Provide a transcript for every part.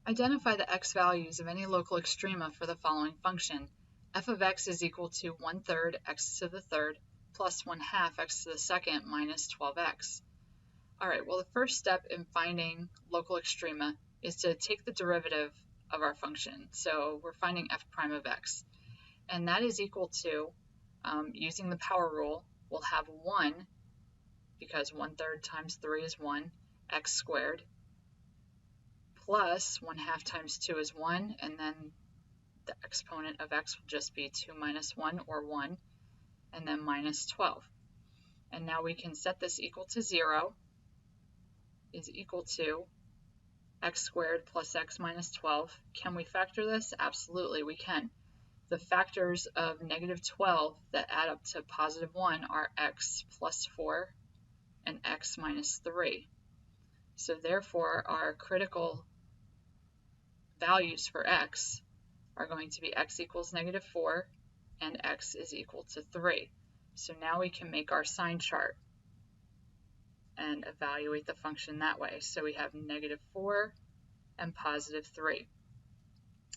Identify the x values of any local extrema for the following function. F of x is equal to 1/3 x to the third plus 1/2 x to the second minus 12x. All right, well, the first step in finding local extrema is to take the derivative of our function. So we're finding f prime of x, and that is equal to, using the power rule, we'll have 1, because 1/3 times 3 is 1, x squared, plus 1/2 times 2 is 1, and then the exponent of x will just be 2 minus 1, or 1, and then minus 12. And now we can set this equal to 0 is equal to x squared plus x minus 12. Can we factor this? Absolutely, we can. The factors of negative 12 that add up to positive 1 are x plus 4 and x minus 3. So therefore, our critical values for x are going to be x equals negative 4 and x is equal to 3. So now we can make our sign chart and evaluate the function that way. So we have negative 4 and positive 3.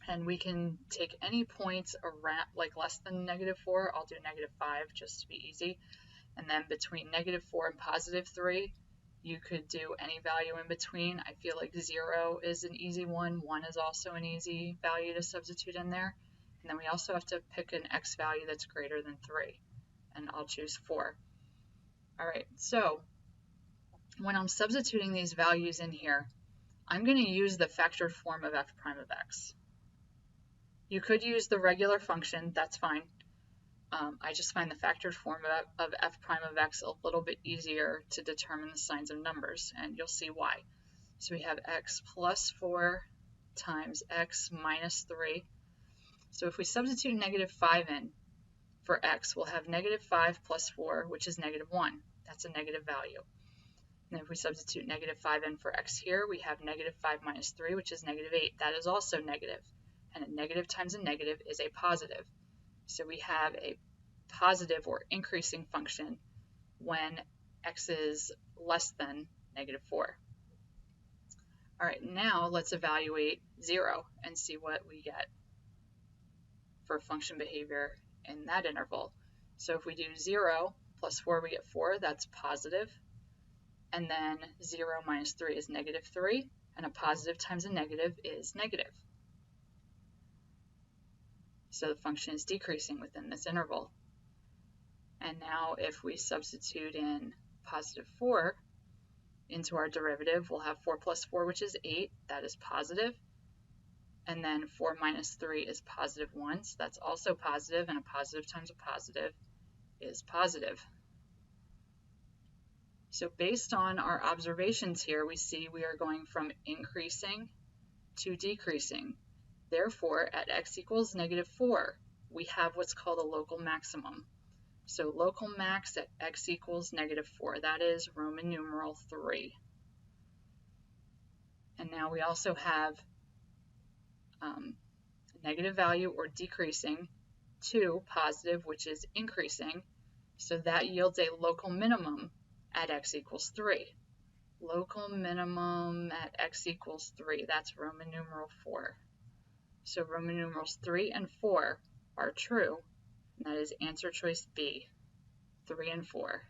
And we can take any points around, like less than negative 4, I'll do negative 5 just to be easy. And then between negative 4 and positive 3, you could do any value in between. I feel like 0 is an easy one. 1 is also an easy value to substitute in there. And then we also have to pick an x value that's greater than 3. And I'll choose 4. All right, so when I'm substituting these values in here, I'm going to use the factored form of f prime of x. You could use the regular function, that's fine. I just find the factored form of f prime of x a little bit easier to determine the signs of numbers, and you'll see why. So we have x plus 4 times x minus 3. So if we substitute negative 5 in for x, we'll have negative 5 plus 4, which is negative 1. That's a negative value. And if we substitute negative 5 in for x here, we have negative 5 minus 3, which is negative 8. That is also negative. And a negative times a negative is a positive. So we have a positive or increasing function when x is less than negative 4. All right, now let's evaluate 0 and see what we get for function behavior in that interval. So if we do 0 plus 4, we get 4, that's positive. And then 0 minus 3 is negative 3, and a positive times a negative is negative. So the function is decreasing within this interval. And now if we substitute in positive 4 into our derivative, we'll have 4 plus 4, which is 8. That is positive. And then 4 minus 3 is positive 1, so that's also positive, and a positive times a positive is positive. So based on our observations here, we see we are going from increasing to decreasing. Therefore, at x equals negative 4, we have what's called a local maximum. So local max at x equals negative 4, that is Roman numeral 3. And now we also have a negative value or decreasing to positive, which is increasing. So that yields a local minimum at x equals 3. Local minimum at x equals 3, that's Roman numeral 4. So Roman numerals 3 and 4 are true, and that is answer choice B, 3 and 4.